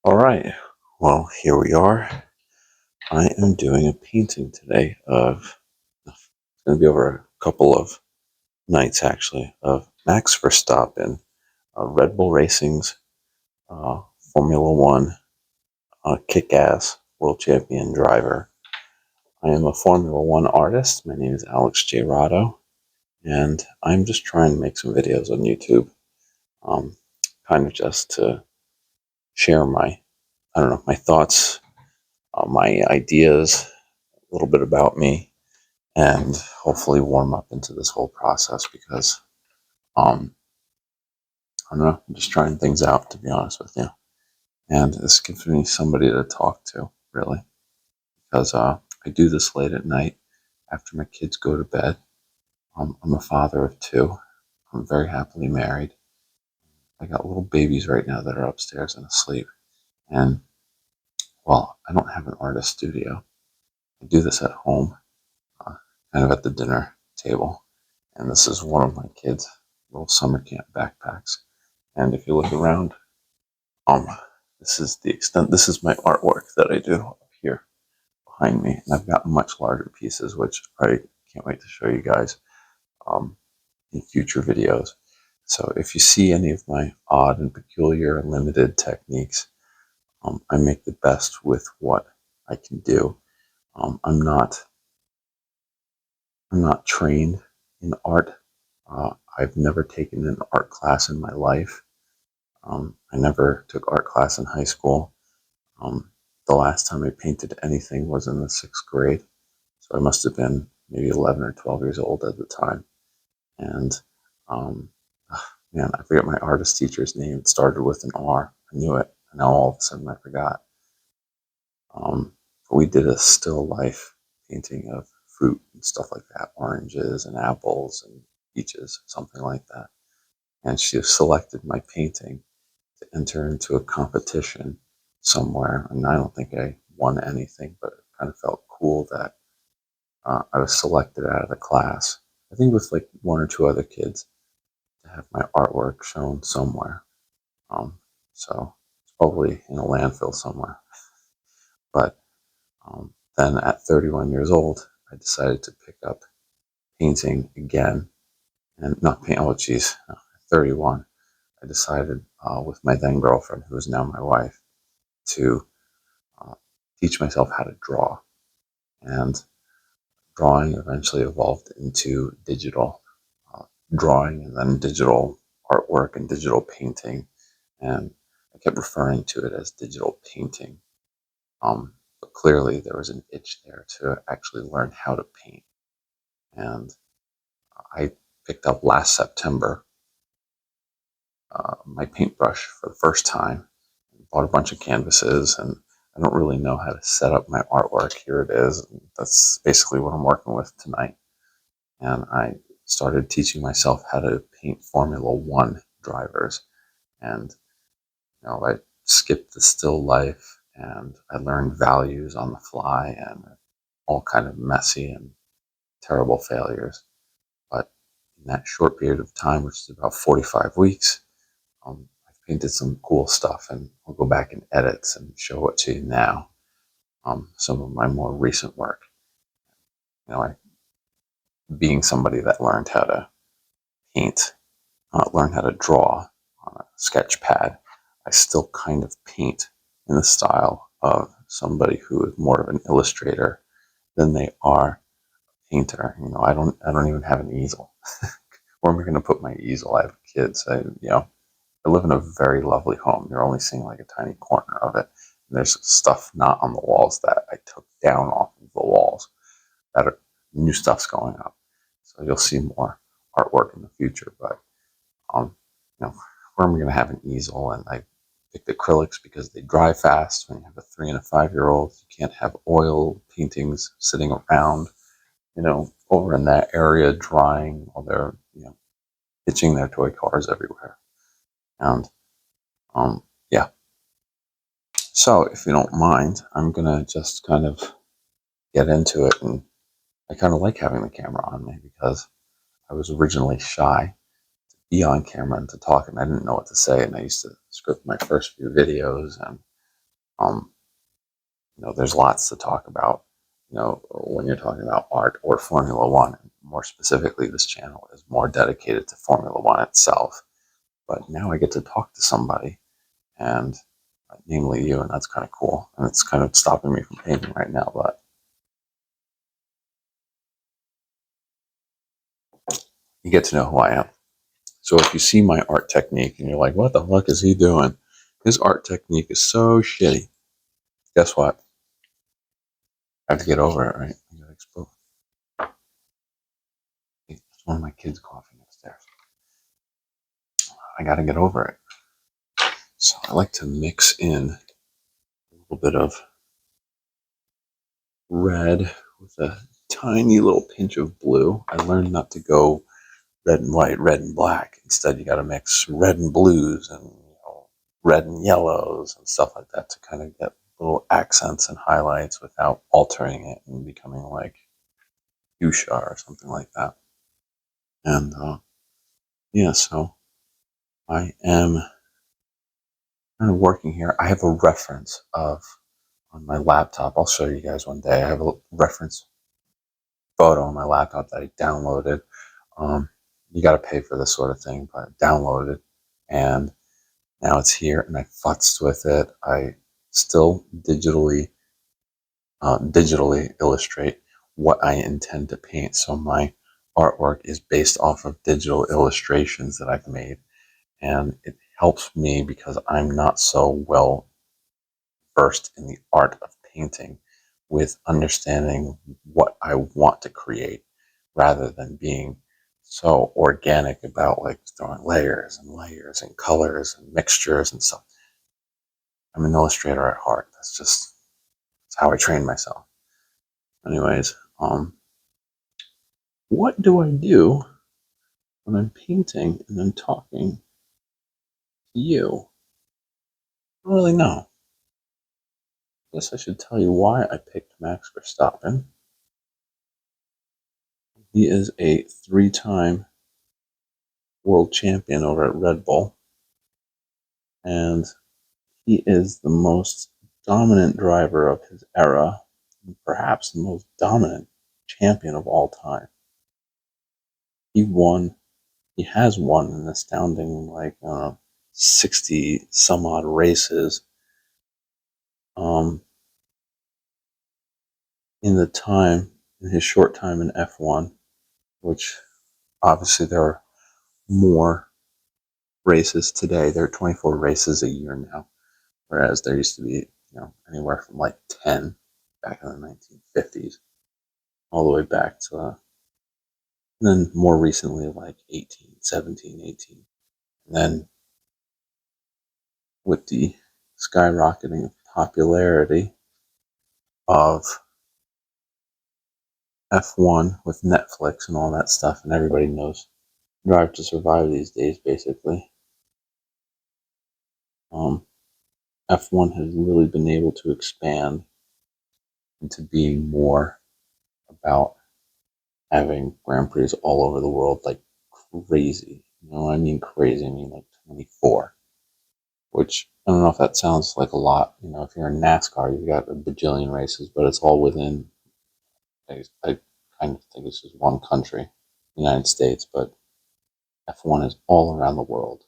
All right, well, here we are. I am doing a painting today it's going to be over a couple of nights actually, of Max Verstappen, Red Bull Racing's uh, Formula One kick-ass world champion driver. I am a Formula One artist. My name is alexjrado, and I'm just trying to make some videos on YouTube, um, kind of just to share my thoughts, my ideas, a little bit about me, and hopefully warm up into this whole process because I don't know, I'm just trying things out, to be honest with you. And this gives me somebody to talk to, really, because I do this late at night after my kids go to bed. I'm a father of two. I'm very happily married. I got little babies right now that are upstairs and asleep. And, well, I don't have an artist studio. I do this at home, uh, kind of at the dinner table. And this is one of my kids' little summer camp backpacks. And if you look around, um, this is the extent. This is my artwork that I do up here behind me, and I've got much larger pieces, which I can't wait to show you guys in future videos. So if you see any of my odd and peculiar and limited techniques, I make the best with what I can do. I'm not trained in art. I've never taken an art class in my life. I never took art class in high school. The last time I painted anything was in the 6th grade. So I must have been maybe 11 or 12 years old at the time. And um, man, I forget my artist teacher's name. It started with an R. I knew it. And now all of a sudden I forgot. But we did a still life painting of fruit and stuff like that, oranges and apples and peaches, something like that. And she selected my painting to enter into a competition somewhere. And I don't think I won anything, but it kind of felt cool that I was selected out of the class. I think with like one or two other kids to have my artwork shown somewhere. Um, so it's probably in a landfill somewhere. But then at 31 years old, I decided to pick up painting again and not paint. Oh, geez, no, at 31, I decided with my then girlfriend, who is now my wife, to uh, teach myself how to draw. And drawing eventually evolved into digital uh, drawing and then digital artwork and digital painting. And I kept referring to it as digital painting. But clearly there was an itch there to actually learn how to paint. And I picked up last September my paintbrush for the first time, bought a bunch of canvases, and I don't really know how to set up my artwork. Here it is. That's basically what I'm working with tonight. And I started teaching myself how to paint Formula One drivers. And I skipped the still life, and I learned values on the fly, and all kind of messy and terrible failures. But in that short period of time, which is about 45 weeks, I've painted some cool stuff, and I'll go back and edit and show it to you now. Some of my more recent work. Being somebody that learned how to paint, learn how to draw on a sketch pad, I still kind of paint in the style of somebody who is more of an illustrator than they are a painter. I don't even have an easel. Where am I going to put my easel? I have kids. I live in a very lovely home. You're only seeing like a tiny corner of it. And there's stuff not on the walls that I took down off of the walls that are new stuff's going up. So you'll see more artwork in the future. But um, where am I going to have an easel? And I picked acrylics because they dry fast. When you have a 3 and a 5-year-old, you can't have oil paintings sitting around, over in that area drying while they're, pitching their toy cars everywhere. And yeah. So if you don't mind, I'm gonna just kind of get into it. And I kind of like having the camera on me because I was originally shy to be on camera and to talk, and I didn't know what to say. And I used to script my first few videos, and Um, there's lots to talk about, when you're talking about art or Formula One. More specifically, this channel is more dedicated to Formula One itself. But now I get to talk to somebody, and namely you, and that's kind of cool. And it's kind of stopping me from painting right now, but you get to know who I am. So if you see my art technique and you're like, what the fuck is he doing? His art technique is so shitty. Guess what? I have to get over it, right? I gotta explode. It's one of my kids coughing upstairs. I gotta get over it. So I like to mix in a little bit of red with a tiny little pinch of blue. I learned not to go red and white, red and black. Instead, you got to mix red and blues and red and yellows and stuff like that to kind of get little accents and highlights without altering it and becoming like fuchsia or something like that. And yeah, so I am kind of working here. I have a reference of on my laptop. I'll show you guys one day. I have a reference photo on my laptop that I downloaded. You got to pay for this sort of thing, but I downloaded it, and now it's here, and I futzed with it. I still digitally illustrate what I intend to paint. So my artwork is based off of digital illustrations that I've made, and it helps me because I'm not so well versed in the art of painting with understanding what I want to create rather than being so organic about like throwing layers and layers and colors and mixtures and stuff. I'm an illustrator at heart. That's how I train myself. Anyways, what do I do when I'm painting and I'm talking to you? I don't really know. I guess I should tell you why I picked Max Verstappen. He is a 3-time world champion over at Red Bull, and he is the most dominant driver of his era, and perhaps the most dominant champion of all time. He has won an astounding 60 some odd races in his short time in F1, which obviously there are more races today. There are 24 races a year now, whereas there used to be, anywhere from like 10 back in the 1950s, all the way back to, and then more recently, like 18, 17, 18. And then with the skyrocketing popularity of F1 with Netflix and all that stuff, and everybody knows Drive to Survive these days, basically. F1 has really been able to expand into being more about having Grand Prix all over the world, like crazy. I mean crazy. I mean like 24, which I don't know if that sounds like a lot. If you're in NASCAR, you've got a bajillion races, but it's all within, I kind of think it's just one country, United States, but F1 is all around the world,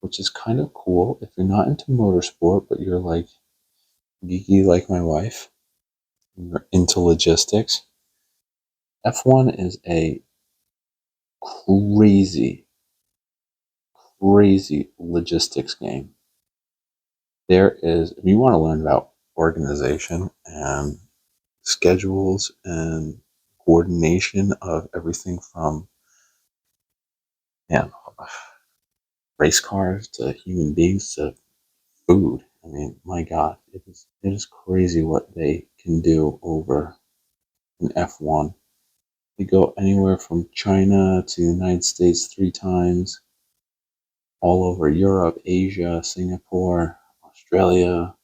which is kind of cool if you're not into motorsport, but you're like geeky like my wife, and you're into logistics. F1 is a crazy, crazy logistics game. If you want to learn about organization and schedules and coordination of everything from race cars to human beings to food. I mean, my God, it is crazy what they can do over in F1. They go anywhere from China to the United States 3 times, all over Europe, Asia, Singapore, Australia.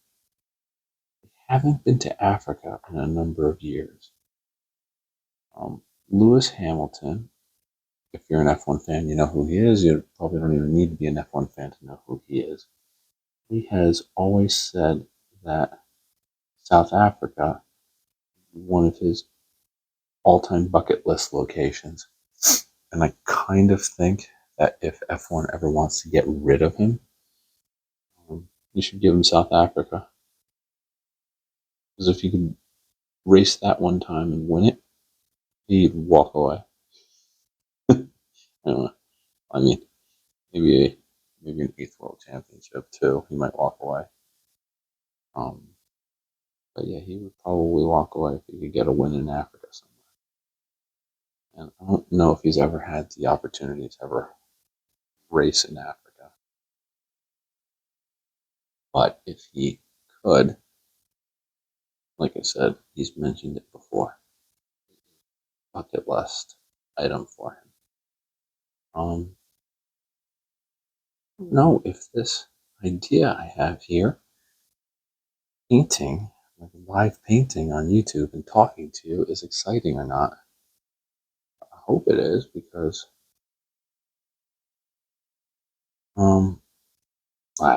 They haven't been to Africa in a number of years. Lewis Hamilton, if you're an F1 fan, you know who he is. You probably don't even need to be an F1 fan to know who he is. He has always said that South Africa, one of his all-time bucket list locations. And I kind of think that if F1 ever wants to get rid of him, you should give him South Africa. Because if you could race that one time and win it, he'd walk away. I don't know. I mean, maybe an eighth world championship too. He might walk away. But yeah, he would probably walk away if he could get a win in Africa somewhere. And I don't know if he's ever had the opportunity to ever race in Africa. But if he could, like I said, he's mentioned it before. Bucket list item for him. I don't know if this idea I have here, painting, like live painting on YouTube and talking to you, is exciting or not. I hope it is, because I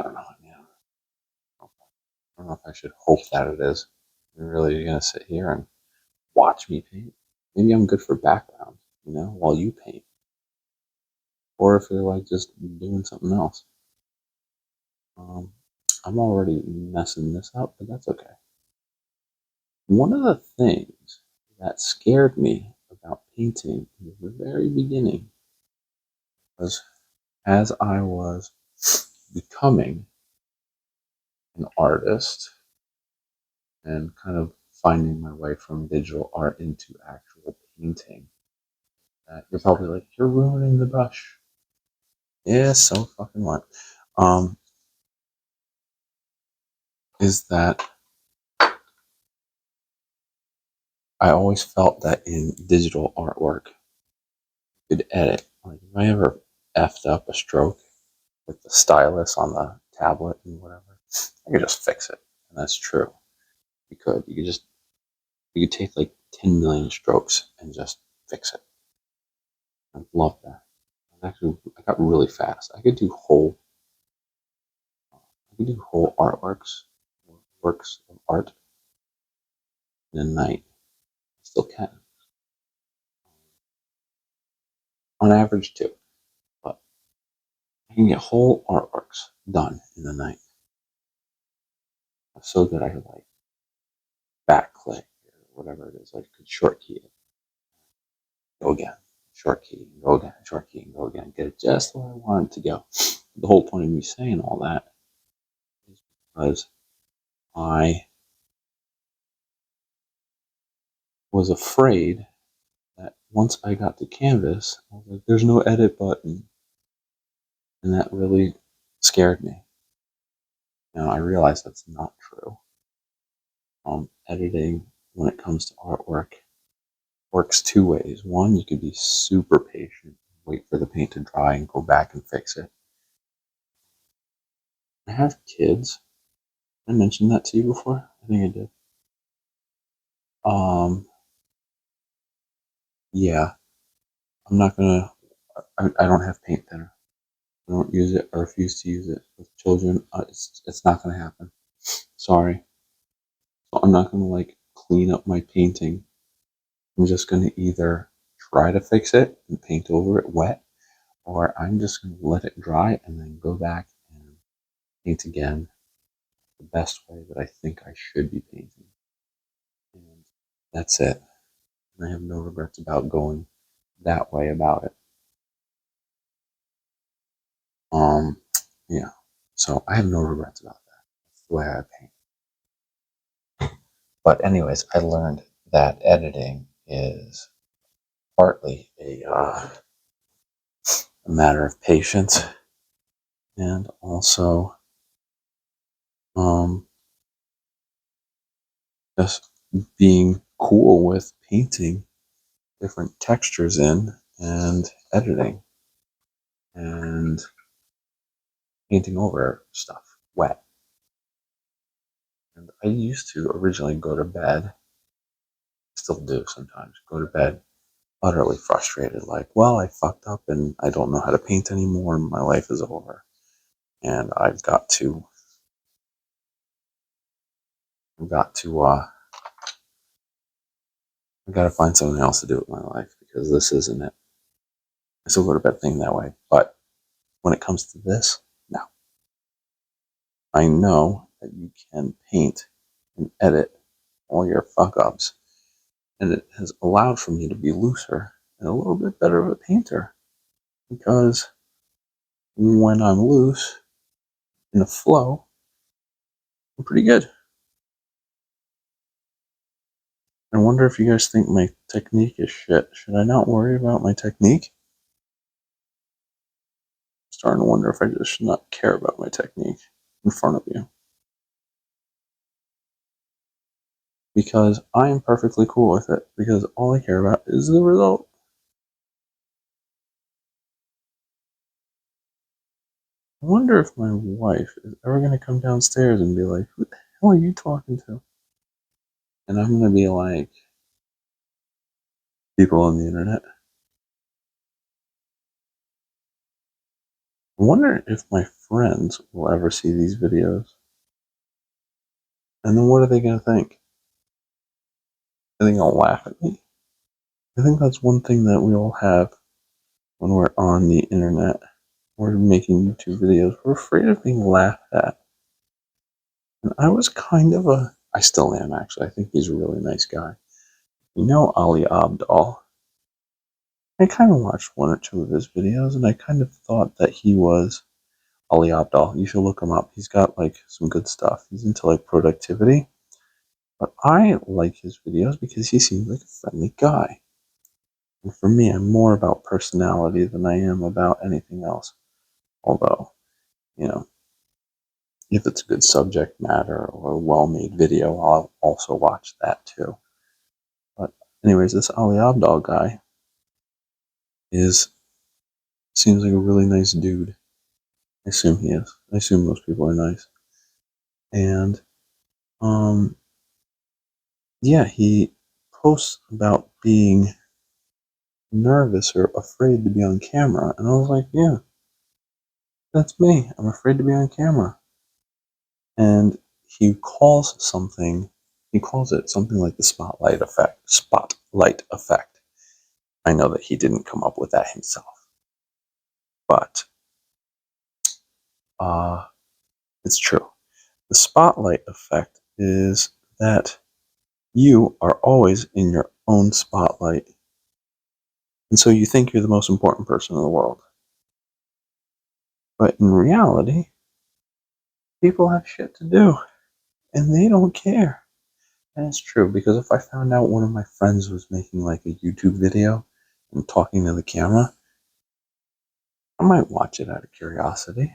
don't know. Yeah. I don't know if I should hope that it is. You're really gonna sit here and watch me paint? Maybe I'm good for background, while you paint. Or if you're like just doing something else. I'm already messing this up, but that's okay. One of the things that scared me about painting in the very beginning was, as I was becoming an artist and kind of finding my way from digital art into actual painting, that you're probably like, you're ruining the brush. Yeah, so fucking what? Is that I always felt that in digital artwork, you could edit. Like if I ever effed up a stroke with the stylus on the tablet and whatever, I could just fix it. And that's true. You could. You could take like 10 million strokes and just fix it. I love that. I got really fast. I could do whole artworks, works of art in a night. I still can. On average too. But I can get whole artworks done in a night. So that I could like backclick or whatever it is. I could short key it. Go again. Short key, go again, short key, and go again. Get it just where I want it to go. The whole point of me saying all that is because I was afraid that once I got to canvas, I was like, there's no edit button. And that really scared me. Now I realize that's not true. Editing, when it comes to artwork, works two ways. One, you could be super patient, wait for the paint to dry and go back and fix it. I have kids. I mentioned that to you before? I think I did. Yeah, I'm not gonna, I don't have paint thinner. I don't use it. I refuse to use it with children. It's not gonna happen. Sorry. So I'm not gonna like clean up my painting. I'm just gonna either try to fix it and paint over it wet, or I'm just gonna let it dry and then go back and paint again the best way that I think I should be painting. And that's it. And I have no regrets about going that way about it. Um, yeah. So I have no regrets about that. That's the way I paint. But anyways, I learned that editing is partly a matter of patience, and also um, just being cool with painting different textures in and editing and painting over stuff wet. And I used to originally go to bed, still do sometimes, go to bed utterly frustrated, like, well, I fucked up and I don't know how to paint anymore and my life is over. And I've got to I've got to I've got to find something else to do with my life because this isn't it. I still go to bed thinking that way, but when it comes to this, no. I know that you can paint and edit all your fuck ups, and it has allowed for me to be looser and a little bit better of a painter because when I'm loose in a flow, I'm pretty good. I wonder if you guys think my technique is shit. Should I not worry about my technique? I'm starting to wonder if I just should not care about my technique in front of you. Because I am perfectly cool with it, because all I care about is the result. I wonder if my wife is ever going to come downstairs and be like, who the hell are you talking to? And I'm going to be like, people on the internet. I wonder if my friends will ever see these videos. And then what are they going to think? Are they going to laugh at me? I think that's one thing that we all have when we're on the internet. We're making YouTube videos. We're afraid of being laughed at. And I was kind of I still am actually. I think he's a really nice guy. You know Ali Abdaal. I kind of watched one or two of his videos and I kind of thought that he was Ali Abdaal. You should look him up. He's got like some good stuff. He's into like productivity. But I like his videos because he seems like a friendly guy. And for me, I'm more about personality than I am about anything else. Although, you know, if it's a good subject matter or a well-made video, I'll also watch that too. But anyways, this Ali Abdaal guy seems like a really nice dude. I assume he is. I assume most people are nice. And yeah, he posts about being nervous or afraid to be on camera, and I was like, yeah, that's me. I'm afraid to be on camera. And he calls it something like the spotlight effect. Spotlight effect. I know that he didn't come up with that himself, but it's true. The spotlight effect is that you are always in your own spotlight. And so you think you're the most important person in the world. But in reality, people have shit to do and they don't care. And it's true because if I found out one of my friends was making like a YouTube video and talking to the camera, I might watch it out of curiosity.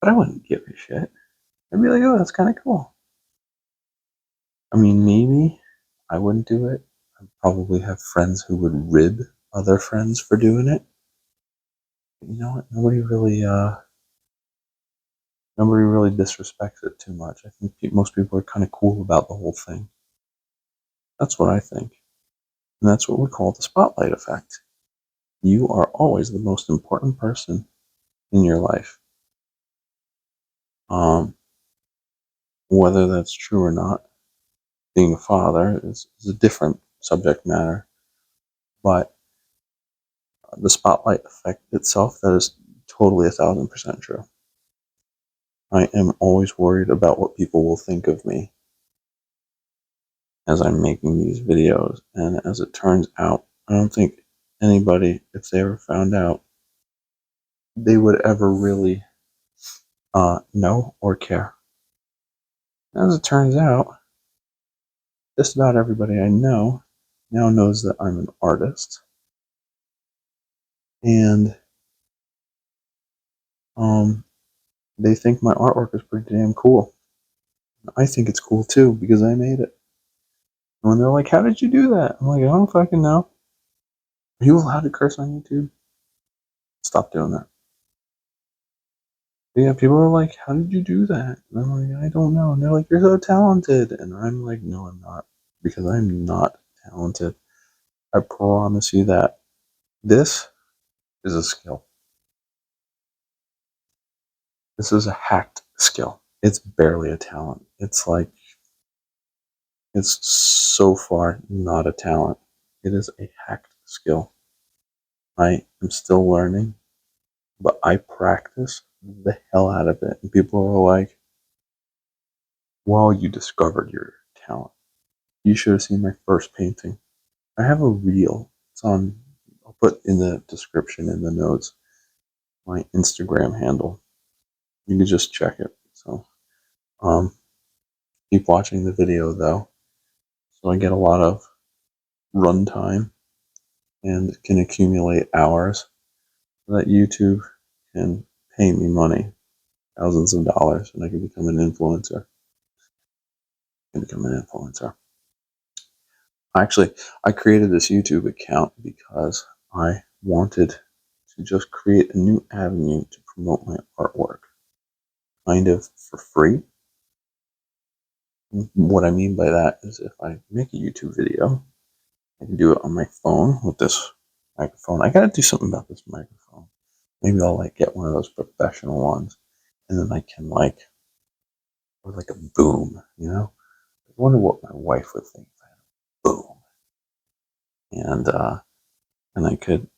But I wouldn't give a shit. I'd be like, oh, that's kind of cool. I mean, maybe I wouldn't do it. I'd probably have friends who would rib other friends for doing it. But you know what? Nobody really disrespects it too much. I think most people are kind of cool about the whole thing. That's what I think. And that's what we call the spotlight effect. You are always the most important person in your life. Whether that's true or not, being a father is a different subject matter. But the spotlight effect itself, that is totally 1,000% true. I am always worried about what people will think of me as I'm making these videos. And as it turns out, I don't think anybody, if they ever found out, they would ever really know or care. As it turns out, just about everybody I know now knows that I'm an artist. And they think my artwork is pretty damn cool. I think it's cool too because I made it. And when they're like, how did you do that? I'm like, I don't fucking know. Are you allowed to curse on YouTube? Stop doing that. But yeah, people are like, how did you do that? And I'm like, I don't know. And they're like, you're so talented. And I'm like, no, I'm not. Because I'm not talented. I promise you that. This is a skill. This is a hacked skill. It's barely a talent. It's like It's so far not a talent. It is a hacked skill. I am still learning, but I practice the hell out of it. And people are like, well, you discovered your talent. You should have seen my first painting. I have a reel. It's on, I'll put in the description in the notes, my Instagram handle. You can just check it. So, um, keep watching the video though. So I get a lot of runtime and can accumulate hours so that YouTube can pay me money, thousands of dollars, and I can become an influencer. Actually, I created this YouTube account because I wanted to just create a new avenue to promote my artwork, kind of for free. What I mean by that is if I make a YouTube video, I can do it on my phone with this microphone. I gotta do something about this microphone. Maybe I'll like get one of those professional ones, and then I can like, or like a boom, you know? I wonder what my wife would think if I had a boom. And I could,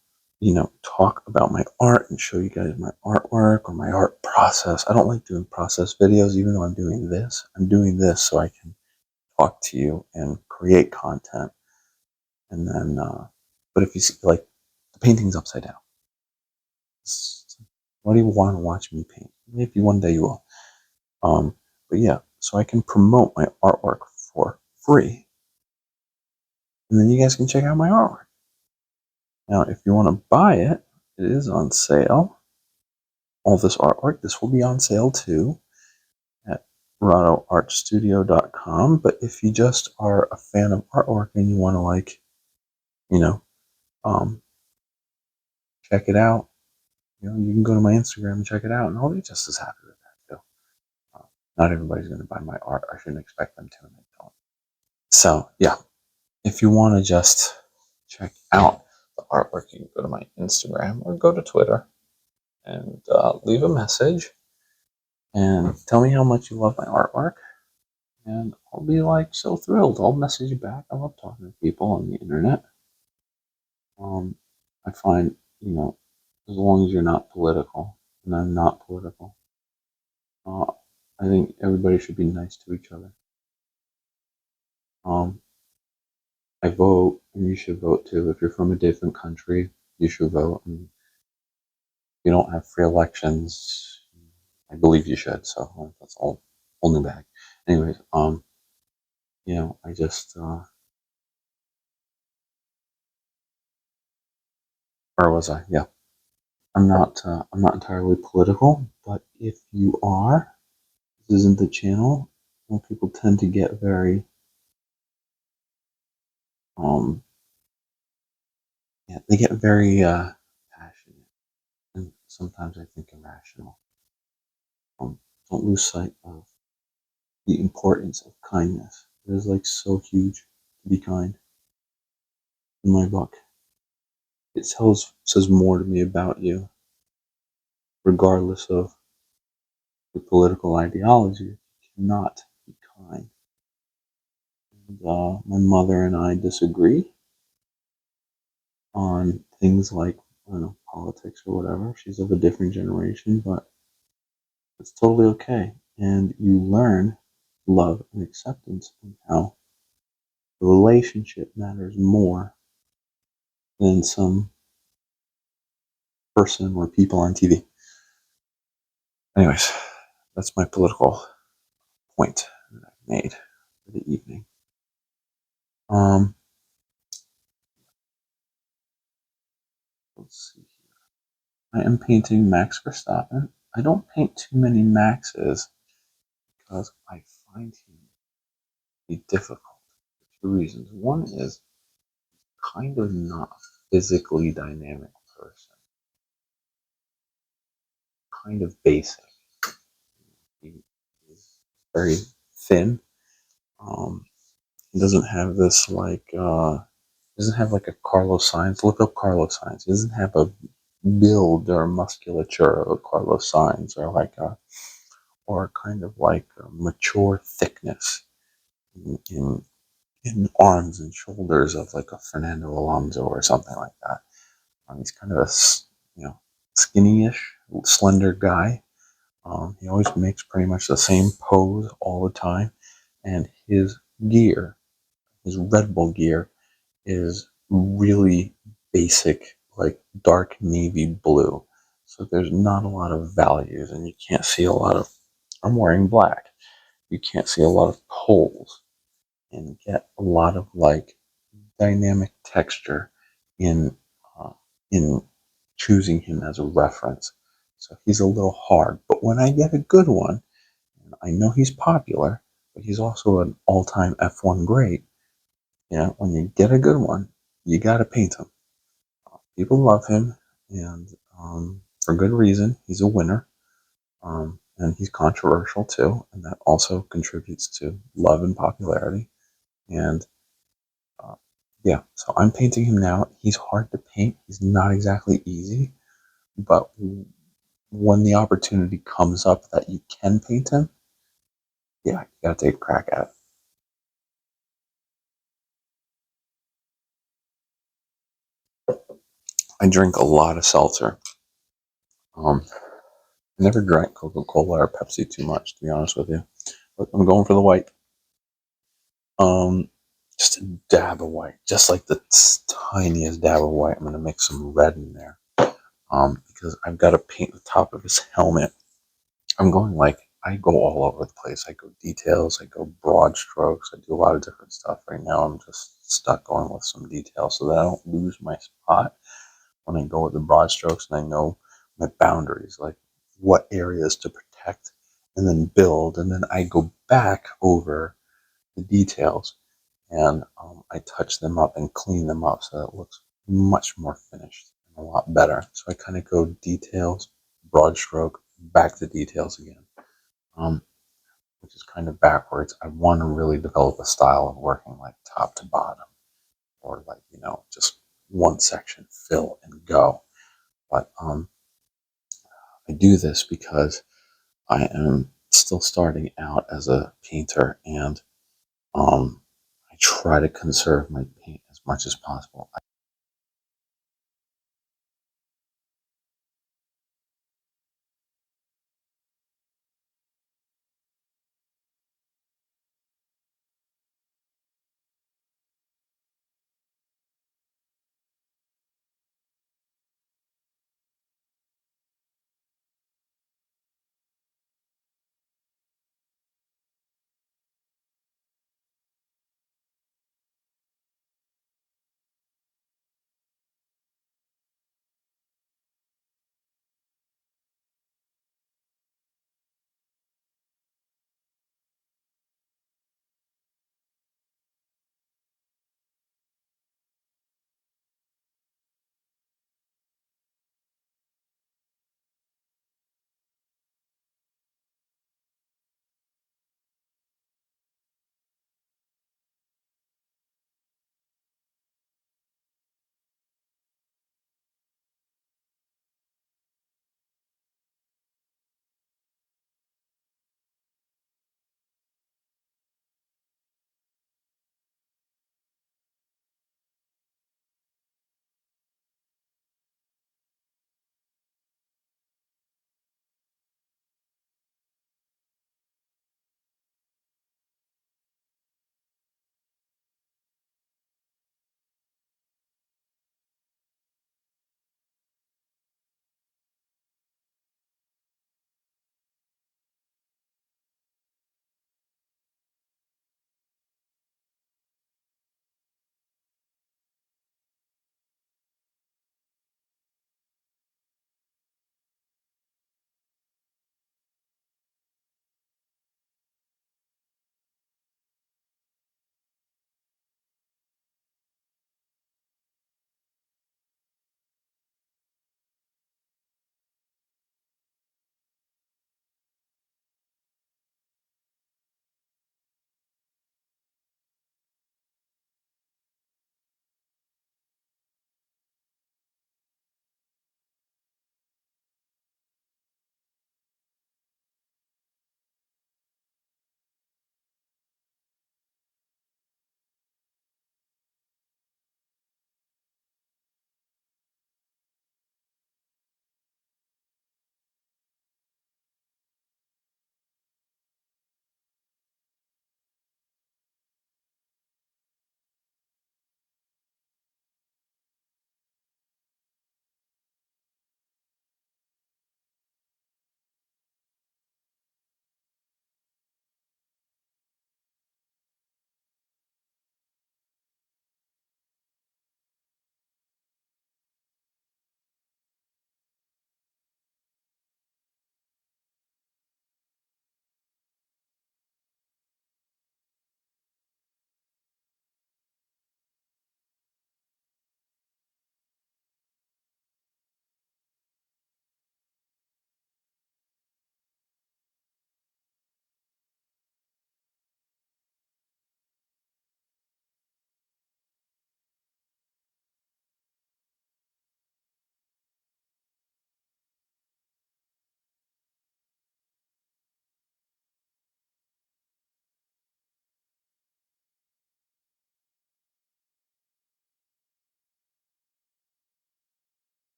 talk about my art and show you guys my artwork or my art process. I don't like doing process videos, even though I'm doing this. I'm doing this so I can talk to you and create content. And then, but if you see, like, the painting's upside down. Why do you want to watch me paint? Maybe one day you will. But yeah, so I can promote my artwork for free. And then you guys can check out my artwork. Now, if you want to buy it, it is on sale. All this artwork, this will be on sale too at radoartstudio.com. But if you just are a fan of artwork and you want to you know, um, check it out, you can go to my Instagram and check it out, and I'll be just as happy with that too. Not everybody's going to buy my art. I shouldn't expect them to, and they don't. So yeah, if you want to just check out the artwork, you can go to my Instagram or go to Twitter and leave a message and tell me how much you love my artwork. And I'll be like so thrilled. I'll message you back. I love talking to people on the internet. I find, as long as you're not political, and I'm not political, uh, I think everybody should be nice to each other. I vote, and you should vote too. If you're from a different country, you should vote. And if you don't have free elections, I believe you should. So that's all new bag. Anyways, I just where was I? Yeah. I'm not entirely political, but if you are, this isn't the channel. Well, people tend to get very um they get very passionate and sometimes I think irrational. Don't lose sight of the importance of kindness. It is like so huge to be kind. In my book, it says more to me about you, regardless of your political ideology. You cannot be kind. And, my mother and I disagree on things like, I don't know, politics or whatever. She's of a different generation, but it's totally okay. And you learn love and acceptance and how the relationship matters more than some person or people on TV. Anyways, that's my political point that I made for the evening. Let's see here. I am painting Max Verstappen. I don't paint too many Maxes because I find him to be difficult for two reasons. One is kind of not a physically dynamic person, kind of basic. He's very thin. Um, he doesn't have this doesn't have like a Carlos Sainz. Look up Carlos Sainz. He doesn't have a build or musculature of a Carlos Sainz or kind of like a mature thickness in in arms and shoulders of like a Fernando Alonso or something like that. He's kind of a skinny-ish, slender guy. He always makes pretty much the same pose all the time, and his gear, his Red Bull gear, is really basic, like dark navy blue. So there's not a lot of values, and you can't see a lot of. I'm wearing black. You can't see a lot of poles, and get a lot of like dynamic texture in in choosing him as a reference. So he's a little hard. But when I get a good one, and I know he's popular, but he's also an all-time F1 great. When you get a good one, you got to paint him. People love him, and for good reason. He's a winner, and he's controversial too, and that also contributes to love and popularity. And uh, yeah, so I'm painting him now. He's hard to paint. He's not exactly easy, but when the opportunity comes up that you can paint him, yeah, you gotta take a crack at it. I drink a lot of seltzer. I never drank Coca-Cola or Pepsi too much, to be honest with you. But I'm going for the white. Um, just a dab of white, just like the tiniest dab of white. I'm gonna mix some red in there. Because I've got to paint the top of his helmet. I go all over the place. I go details, I go broad strokes, I do a lot of different stuff. Right now, I'm just stuck going with some details so that I don't lose my spot when I go with the broad strokes, and I know my boundaries, like what areas to protect and then build. And then I go back over the details, and I touch them up and clean them up so that it looks much more finished and a lot better. So I kind of go details, broad stroke, back to details again, um, which is kind of backwards. I want to really develop a style of working like top to bottom, or like just one section, fill and go. But I do this because I am still starting out as a painter, and I try to conserve my paint as much as possible.